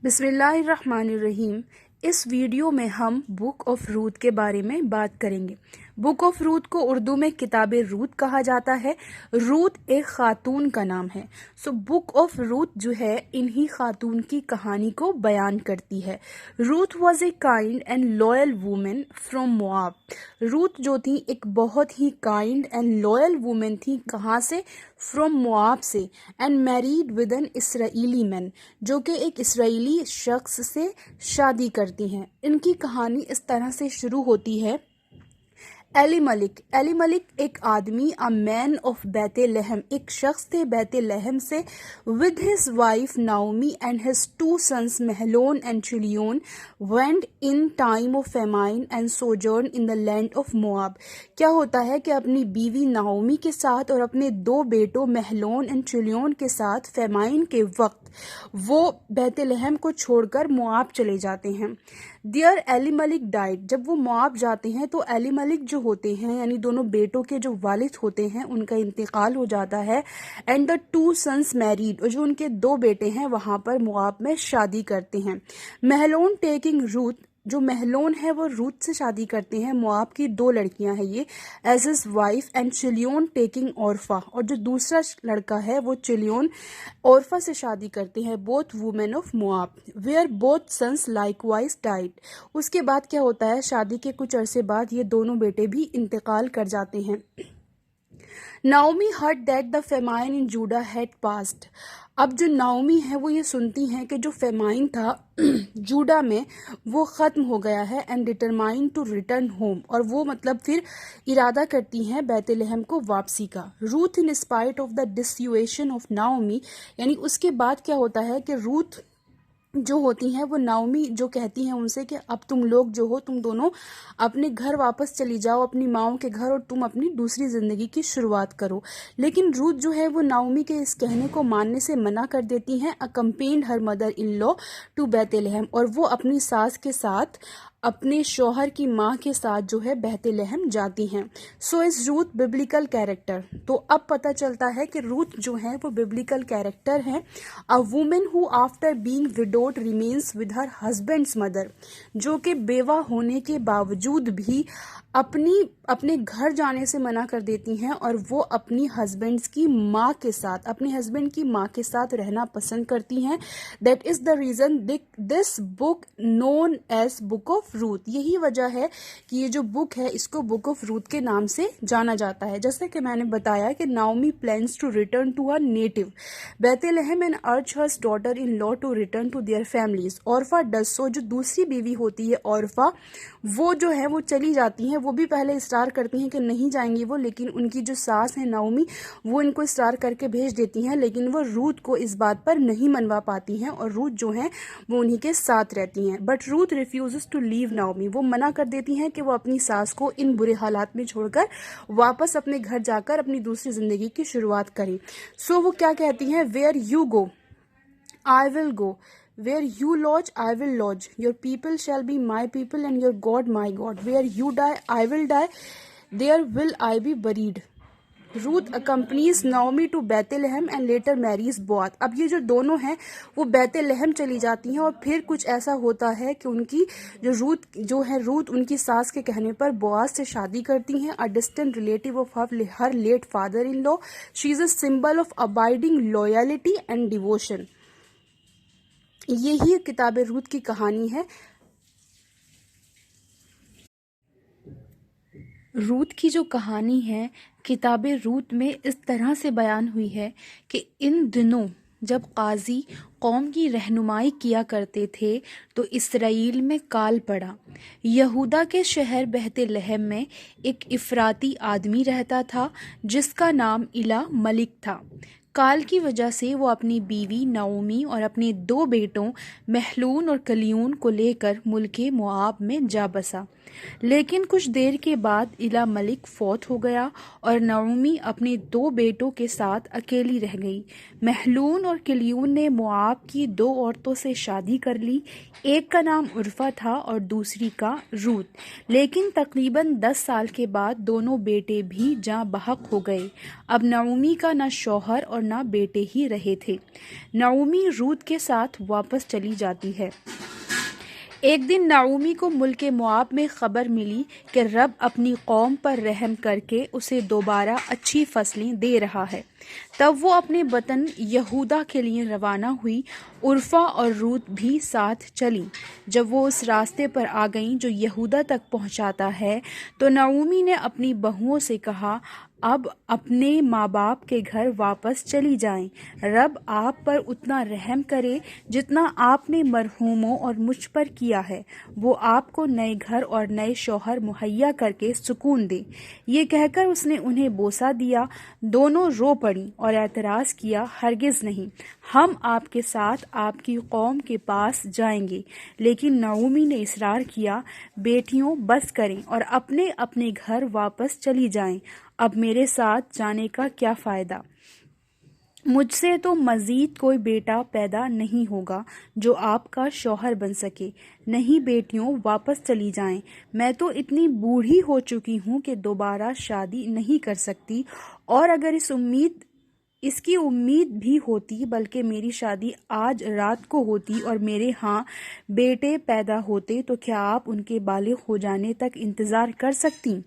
بسم اللہ الرحمن الرحیم۔ اس ویڈیو میں ہم بک آف روت کے بارے میں بات کریں گے۔ بک آف روت کو اردو میں کتاب روت کہا جاتا ہے۔ روت ایک خاتون کا نام ہے۔ بک آف روت جو ہے انہی خاتون کی کہانی کو بیان کرتی ہے۔ Ruth was a kind and loyal woman from Moab. Ruth جو تھی ایک بہت ہی کائنڈ اینڈ لوئل وومن تھی۔ کہاں سے؟ فرام مواب سے۔ And married with an Israeli man, جو کہ ایک اسرائیلی شخص سے شادی کرتی ہیں۔ ان کی کہانی اس طرح سے شروع ہوتی ہے۔ ایلی ملک ایک آدمی، a man of بیت لحم، ایک شخص تھے بیت لحم سے، with his wife Naomi and his two sons Mahlon and Chilion went in time of famine and sojourned in the land of Moab۔ کیا ہوتا ہے کہ اپنی بیوی ناؤمی کے ساتھ اور اپنے دو بیٹوں محلون اینڈ چلیون کے ساتھ فیمائن کے وقت وہ بیت لحم کو چھوڑ کر مواب چلے جاتے ہیں۔ دیئر ایلی ملک ڈائڈ، جب وہ مواب جاتے ہیں تو ایلی ملک جو ہوتے ہیں یعنی دونوں بیٹوں کے جو والد ہوتے ہیں ان کا انتقال ہو جاتا ہے۔ And the two since married, اور جو ان کے دو بیٹے ہیں وہاں پر مواب میں شادی کرتے ہیں۔ محلون ٹیکنگ روت، جو محلون ہے وہ روت سے شادی کرتے ہیں۔ مواب کی دو لڑکیاں ہیں یہ، is his wife, and Chilion taking Orpah, اور جو دوسرا لڑکا ہے وہ چلیون عورفہ سے شادی کرتے ہیں۔ Both woman of Moab were both sons likewise died. اس کے بعد کیا ہوتا ہے، شادی کے کچھ عرصے بعد یہ دونوں بیٹے بھی انتقال کر جاتے ہیں۔ Naomi heard that the famine in Judah had passed. اب جو ناؤمی ہے وہ یہ سنتی ہیں کہ جو فیمائن تھا جوڈا میں وہ ختم ہو گیا ہے، and determine to return home, اور وہ مطلب پھر ارادہ کرتی ہیں بیت لحم کو واپسی کا۔ Ruth in spite of the dissuasion of Naomi, یعنی اس کے بعد کیا ہوتا ہے کہ روت جو ہوتی ہیں وہ ناؤمی جو کہتی ہیں ان سے کہ اب تم لوگ جو ہو تم دونوں اپنے گھر واپس چلی جاؤ، اپنی ماؤں کے گھر، اور تم اپنی دوسری زندگی کی شروعات کرو۔ لیکن روت جو ہے وہ ناؤمی کے اس کہنے کو ماننے سے منع کر دیتی ہیں۔ اکمپینڈ her mother in law to بیت لحم، اور وہ اپنی ساس کے ساتھ اپنے شوہر کی ماں کے ساتھ جو ہے بیت لحم جاتی ہیں۔ سو از روت ببلیکل کیریکٹر، تو اب پتہ چلتا ہے کہ روت جو ہے وہ ببلیکل کیریکٹر ہیں۔ A woman who after being widowed remains with her husband's mother، جو کہ بیوہ ہونے کے باوجود بھی اپنے گھر جانے سے منع کر دیتی ہیں اور وہ اپنی ہسبینڈ کی ماں کے ساتھ رہنا پسند کرتی ہیں۔ That is the reason this book known as book of Ruth, یہی وجہ ہے کہ یہ جو بک ہے اس کو بک آف روت کے نام سے جانا جاتا ہے۔ جیسے کہ میں نے بتایا کہ Naomi plans to return to her native Bethlehem and urge hers daughter in law to return to their families. Orpah does so, جو دوسری بیوی ہوتی ہے عورفہ، وہ جو ہے وہ چلی جاتی ہیں۔ وہ بھی پہلے اصرار کرتی ہیں کہ نہیں جائیں گی وہ، لیکن ان کی جو ساس ہیں ناؤمی وہ ان کو اصرار کر کے بھیج دیتی ہیں، لیکن وہ روت کو اس بات پر نہیں منوا پاتی ہیں اور روت جو ہیں وہ انہی کے ساتھ رہتی ہیں۔ بٹ روت ریفیوزز ٹو لیو ناؤمی، وہ منع کر دیتی ہیں کہ وہ اپنی ساس کو ان برے حالات میں چھوڑ کر واپس اپنے گھر جا کر اپنی دوسری زندگی کی شروعات کریں۔ سو وہ کیا کہتی ہیں، where you go I will go, where you lodge I will lodge, your people shall be my people and your God my God, where you die I will die, there will I be buried۔ Ruth accompanies Naomi to Bethlehem and later marries Boaz۔ اب یہ جو دونوں ہیں وہ بیت لحم چلی جاتی ہیں اور پھر کچھ ایسا ہوتا ہے کہ ان کی روت ان کی ساس کے کہنے پر بواز سے شادی کرتی ہیں۔ A distant relative of her late father-in-law, she is a symbol of abiding loyalty and devotion۔ یہی کتاب روت کی کہانی ہے۔ روت کی جو کہانی ہے کتاب روت میں اس طرح سے بیان ہوئی ہے کہ ان دنوں جب قاضی قوم کی رہنمائی کیا کرتے تھے تو اسرائیل میں کال پڑا۔ یہودا کے شہر بیت لحم میں ایک افراطی آدمی رہتا تھا جس کا نام ایلا ملک تھا۔ کال کی وجہ سے وہ اپنی بیوی ناؤمی اور اپنے دو بیٹوں محلون اور کلیون کو لے کر ملک مواب میں جا بسا۔ لیکن کچھ دیر کے بعد ایلا ملک فوت ہو گیا اور نعومی اپنے دو بیٹوں کے ساتھ اکیلی رہ گئی۔ محلون اور کلیون نے مواب کی دو عورتوں سے شادی کر لی، ایک کا نام عرفہ تھا اور دوسری کا روت۔ لیکن تقریباً 10 سال کے بعد دونوں بیٹے بھی جاں بحق ہو گئے۔ اب نعومی کا نہ شوہر اور نہ بیٹے ہی رہے تھے۔ نعومی رود کے ساتھ واپس چلی جاتی ہے۔ ایک دن نعومی کو ملک مواب میں خبر ملی کہ رب اپنی قوم پر رحم کر کے اسے دوبارہ اچھی فصلیں دے رہا ہے۔ تب وہ اپنے وطن یہودا کے لیے روانہ ہوئی۔ عرفہ اور رود بھی ساتھ چلیں۔ جب وہ اس راستے پر آ گئیں جو یہودا تک پہنچاتا ہے تو نعومی نے اپنی بہوؤں سے کہا، اب اپنے ماں باپ کے گھر واپس چلی جائیں۔ رب آپ پر اتنا رحم کرے جتنا آپ نے مرحوموں اور مجھ پر کیا ہے۔ وہ آپ کو نئے گھر اور نئے شوہر مہیا کر کے سکون دے۔ یہ کہہ کر اس نے انہیں بوسہ دیا۔ دونوں رو پڑیں اور اعتراض کیا، ہرگز نہیں، ہم آپ کے ساتھ آپ کی قوم کے پاس جائیں گے۔ لیکن نعومی نے اصرار کیا، بیٹیوں بس کریں اور اپنے اپنے گھر واپس چلی جائیں۔ اب میرے ساتھ جانے کا کیا فائدہ؟ مجھ سے تو مزید کوئی بیٹا پیدا نہیں ہوگا جو آپ کا شوہر بن سکے۔ نہیں بیٹیوں، واپس چلی جائیں۔ میں تو اتنی بوڑھی ہو چکی ہوں کہ دوبارہ شادی نہیں کر سکتی، اور اگر اس کی امید بھی ہوتی، بلکہ میری شادی آج رات کو ہوتی اور میرے ہاں بیٹے پیدا ہوتے، تو کیا آپ ان کے بالغ ہو جانے تک انتظار کر سکتی؟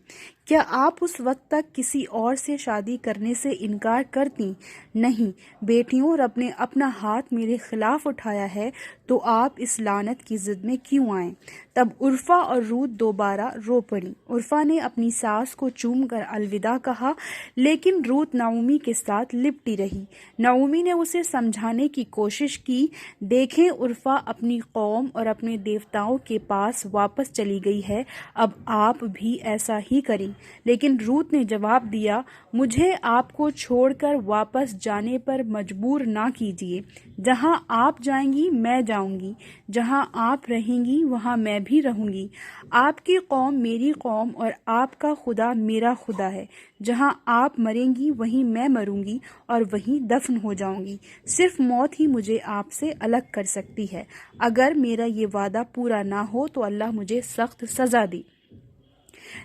کیا آپ اس وقت تک کسی اور سے شادی کرنے سے انکار کرتی؟ نہیں بیٹیوں، رب نے اپنا ہاتھ میرے خلاف اٹھایا ہے، تو آپ اس لعنت کی ضد میں کیوں آئیں؟ تب عرفہ اور رود دوبارہ رو پڑیں۔ عرفہ نے اپنی ساس کو چوم کر الوداع کہا، لیکن رود نعومی کے ساتھ لپٹی رہی۔ نعومی نے اسے سمجھانے کی کوشش کی، دیکھیں عرفہ اپنی قوم اور اپنے دیوتاؤں کے پاس واپس چلی گئی ہے، اب آپ بھی ایسا ہی کریں۔ لیکن رود نے جواب دیا، مجھے آپ کو چھوڑ کر واپس جانے پر مجبور نہ کیجیے۔ جہاں آپ جائیں گی میں جاؤں گی، جہاں آپ رہیں گی وہاں میں بھی رہوں گی۔ آپ کی قوم میری قوم اور آپ کا خدا میرا خدا ہے۔ جہاں آپ مریں گی وہیں میں مروں گی اور وہیں دفن ہو جاؤں گی۔ صرف موت ہی مجھے آپ سے الگ کر سکتی ہے۔ اگر میرا یہ وعدہ پورا نہ ہو تو اللہ مجھے سخت سزا دے۔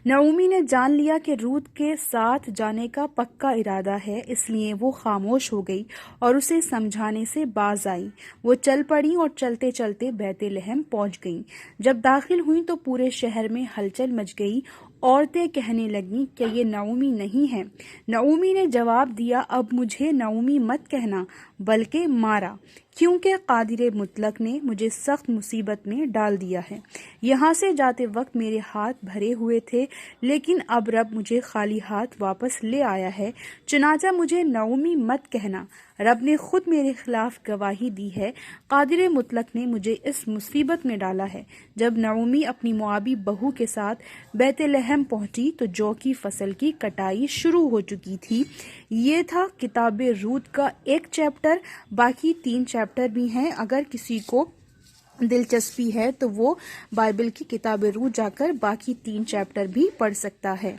نعومی نے جان لیا کہ رود کے ساتھ جانے کا پکا ارادہ ہے، اس لیے وہ خاموش ہو گئی اور اسے سمجھانے سے باز آئی۔ وہ چل پڑیں اور چلتے چلتے بیت لحم پہنچ گئیں۔ جب داخل ہوئیں تو پورے شہر میں ہلچل مچ گئی۔ عورتیں کہنے لگیں کہ یہ نعومی نہیں ہے۔ نعومی نے جواب دیا، اب مجھے نعومی مت کہنا بلکہ مارا، کیونکہ قادر مطلق نے مجھے سخت مصیبت میں ڈال دیا ہے۔ یہاں سے جاتے وقت میرے ہاتھ بھرے ہوئے تھے، لیکن اب رب مجھے خالی ہاتھ واپس لے آیا ہے، چنانچہ مجھے نعومی مت کہنا۔ رب نے خود میرے خلاف گواہی دی ہے، قادر مطلق نے مجھے اس مصیبت میں ڈالا ہے۔ جب نعومی اپنی موابی بہو کے ساتھ بیت لحم پہنچی تو جو کی فصل کی کٹائی شروع ہو چکی تھی۔ یہ تھا کتاب رود کا ایک چیپٹر، باقی 3 چیپٹر بھی ہیں۔ اگر کسی کو دلچسپی ہے تو وہ بائبل کی کتاب رود جا کر باقی 3 چیپٹر بھی پڑھ سکتا ہے۔